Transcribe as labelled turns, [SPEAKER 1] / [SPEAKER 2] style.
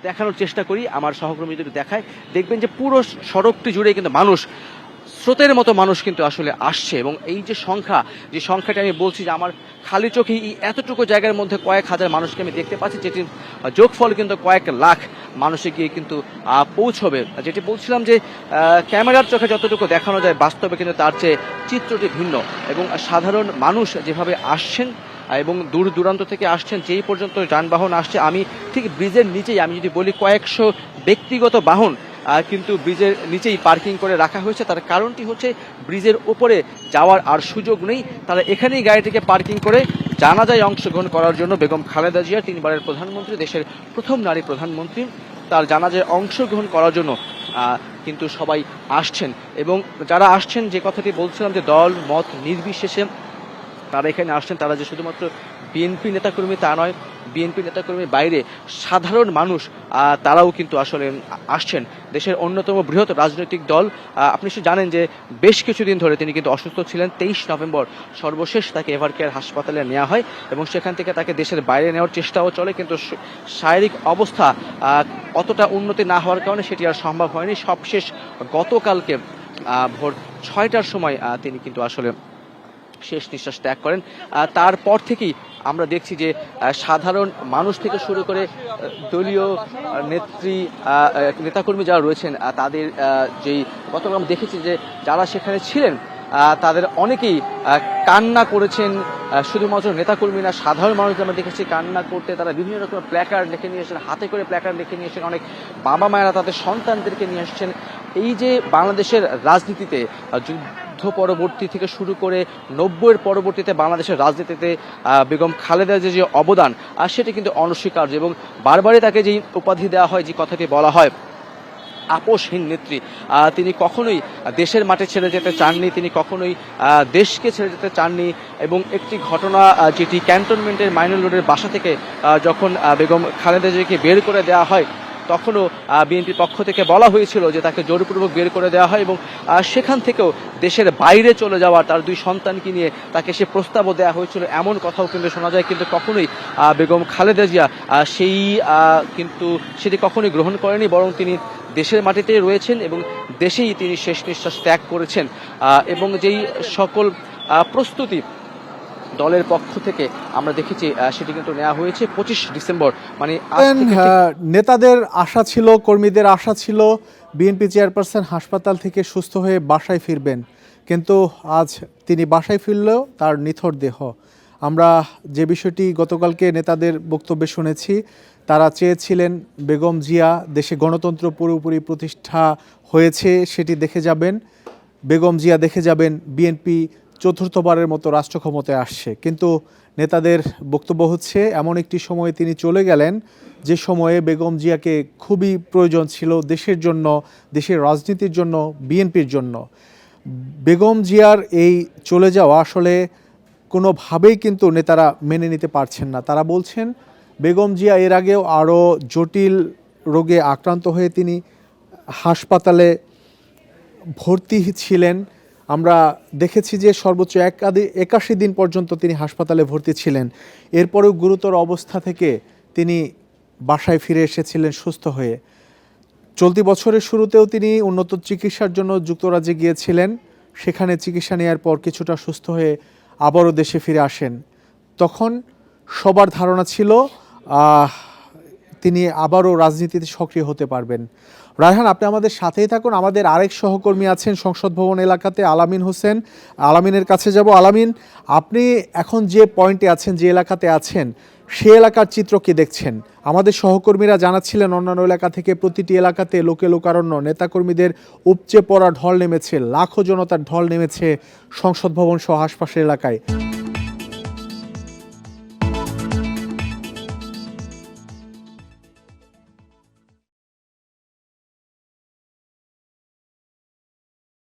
[SPEAKER 1] দেখানোর চেষ্টা করি, আমার সহকর্মীদের দেখায়, দেখবেন যে পুরো সড়কটি জুড়ে কিন্তু মানুষ, স্রোতের মতো মানুষ কিন্তু আসলে আসছে। এবং এই যে সংখ্যাটা আমি বলছি যে আমার খালি চোখেই এই এতটুকু জায়গার মধ্যে কয়েক হাজার মানুষকে আমি দেখতে পাচ্ছি, যেটির যোগফল কিন্তু কয়েক লাখ মানুষে গিয়ে কিন্তু পৌঁছবে। যেটি বলছিলাম যে ক্যামেরার চোখে যতটুকু দেখানো যায়, বাস্তবে কিন্তু তার চেয়ে চিত্রটি ভিন্ন। এবং সাধারণ মানুষ যেভাবে আসছেন এবং দূর দূরান্ত থেকে আসছেন, যেই পর্যন্ত যানবাহন আসছে, আমি ঠিক ব্রিজের নিচেই, আমি যদি বলি কয়েকশো ব্যক্তিগত বাহন কিন্তু ব্রিজের নিচেই পার্কিং করে রাখা হয়েছে। তার কারণটি হচ্ছে ব্রিজের উপরে যাওয়ার আর সুযোগ নেই, তারা এখানেই গাড়িটিকে পার্কিং করে জানাজায় অংশগ্রহণ করার জন্য বেগম খালেদা জিয়া, 3 বারের প্রধানমন্ত্রী, দেশের প্রথম নারী প্রধানমন্ত্রী, তার জানাজায় অংশগ্রহণ করার জন্য কিন্তু সবাই আসছেন। এবং যারা আসছেন, যে কথাটি বলছিলাম যে দল মত নির্বিশেষে তারা এখানে আসছেন, তারা যে শুধুমাত্র বিএনপি নেতাকর্মী তা নয়, বিএনপি নেতাকর্মীর বাইরে সাধারণ মানুষ তারাও কিন্তু আসলে আসছেন। দেশের অন্যতম বৃহৎ রাজনৈতিক দল, আপনি জানেন যে বেশ কিছুদিন ধরে তিনি কিন্তু অসুস্থ ছিলেন। 23 নভেম্বর সর্বশেষ তাকে এভারকেয়ার হাসপাতালে নেওয়া হয় এবং সেখান থেকে তাকে দেশের বাইরে নেওয়ার চেষ্টাও চলে, কিন্তু শারীরিক অবস্থা অতটা উন্নতি না হওয়ার কারণে সেটি আর সম্ভব হয়নি। সবশেষ গতকালকে ভোর 6টার সময় তিনি কিন্তু আসলে শেষ নিঃশ্বাস ত্যাগ করেন। তারপর থেকেই আমরা দেখছি যে সাধারণ মানুষ থেকে শুরু করে দলীয় নেতাকর্মী যারা রয়েছেন, তাদের যেই গতকাল আমরা দেখেছি যে যারা সেখানে ছিলেন তাদের অনেকেই কান্না করেছেন। শুধুমাত্র নেতাকর্মী না, সাধারণ মানুষ আমরা দেখেছি কান্না করতে, তারা বিভিন্ন রকম প্ল্যাকার্ড লিখে নিয়ে এসেছেন, হাতে করে প্ল্যাকার্ড লিখে নিয়ে এসেছেন। অনেক বাবা মায়েরা তাদের সন্তানদেরকে নিয়ে এসেছেন। এই যে বাংলাদেশের রাজনীতিতে যুদ্ধ পরবর্তী থেকে শুরু করে 90-এর পরবর্তীতে বাংলাদেশের রাজনীতিতে বেগম খালেদা জিয়ার যে অবদান, সেটি কিন্তু অনস্বীকার্য। এবং বারবারই তাকে যেই উপাধি দেওয়া হয়, যে কথাটি বলা হয় আপোষহীন নেত্রী, তিনি কখনোই দেশের মাঠে ছেড়ে যেতে চাননি, তিনি কখনোই দেশকে ছেড়ে যেতে চাননি। এবং একটি ঘটনা, যেটি ক্যান্টনমেন্টের মাইনর রোডের বাসা থেকে যখন বেগম খালেদা জিয়াকে বের করে দেওয়া হয়, তখনও বিএনপির পক্ষ থেকে বলা হয়েছিল যে তাকে জোরপূর্বক বের করে দেওয়া হয় এবং সেখান থেকেও দেশের বাইরে চলে যাওয়ার, তার 2 সন্তানকে নিয়ে তাকে সে প্রস্তাবও দেওয়া হয়েছিল, এমন কথাও কিন্তু শোনা যায়। কিন্তু কখনোই বেগম খালেদা জিয়া সেটি কখনোই গ্রহণ করেনি, বরং তিনি দেশের মাটিতেই রয়েছেন এবং দেশেই তিনি শেষ নিঃশ্বাস ত্যাগ করেছেন। এবং যেই সকল প্রস্তুতি দলের পক্ষ থেকে আমরা দেখেছি, সেটি কিন্তু নেওয়া হয়েছে 25 ডিসেম্বর, মানে
[SPEAKER 2] নেতাদের আশা ছিল, কর্মীদের আশা ছিল বিএনপি চেয়ারপারসন হাসপাতাল থেকে সুস্থ হয়ে বাসায় ফিরবেন, কিন্তু আজ তিনি বাসায় ফিরলেও তার নিথর দেহ। আমরা যে বিষয়টি গতকালকে নেতাদের বক্তব্যে শুনেছি, তারা চেয়েছিলেন বেগম জিয়া দেশে গণতন্ত্র পুরোপুরি প্রতিষ্ঠা হয়েছে সেটি দেখে যাবেন, বেগম জিয়া দেখে যাবেন বিএনপি চতুর্থবারের মতো রাষ্ট্র ক্ষমতায় আসছে। কিন্তু নেতাদের বক্তব্য হচ্ছে এমন একটি সময়ে তিনি চলে গেলেন যে সময়ে বেগম জিয়াকে খুবই প্রয়োজন ছিল দেশের জন্য, দেশের রাজনীতির জন্য, বিএনপির জন্য। বেগম জিয়ার এই চলে যাওয়া আসলে কোনোভাবেই কিন্তু নেতারা মেনে নিতে পারছেন না। তারা বলছেন বেগম জিয়া এর আগেও আরও জটিল রোগে আক্রান্ত হয়ে তিনি হাসপাতালে ভর্তি ছিলেন। আমরা দেখেছি যে সর্বোচ্চ 81 দিন পর্যন্ত তিনি হাসপাতালে ভর্তি ছিলেন। এরপরেও গুরুতর অবস্থা থেকে তিনি বাসায় ফিরে এসেছিলেন সুস্থ হয়ে। চলতি বছরের শুরুতেও তিনি উন্নত চিকিৎসার জন্য যুক্তরাজ্যে গিয়েছিলেন, সেখানে চিকিৎসা নেওয়ার পর কিছুটা সুস্থ হয়ে আবারও দেশে ফিরে আসেন। তখন সবার ধারণা ছিল তিনি আবারও রাজনীতিতে সক্রিয় হতে পারবেন। রায়হান, আপনি আমাদের সাথেই থাকুন। আমাদের আরেক সহকর্মী আছেন সংসদ ভবন এলাকাতে, আলামিন হোসেন। আলামিনের কাছে যাব। আলামিন, আপনি এখন যে পয়েন্টে আছেন, যে এলাকাতে আছেন, সে এলাকার চিত্র কি দেখছেন? আমাদের সহকর্মীরা জানাচ্ছিলেন অন্যান্য এলাকা থেকে প্রতিটি এলাকাতে লোকে লোকারণ্য, নেতাকর্মীদের উপচে পড়া ঢল নেমেছে, লাখো জনতার ঢল নেমেছে সংসদ ভবন সহ আশপাশের এলাকায়।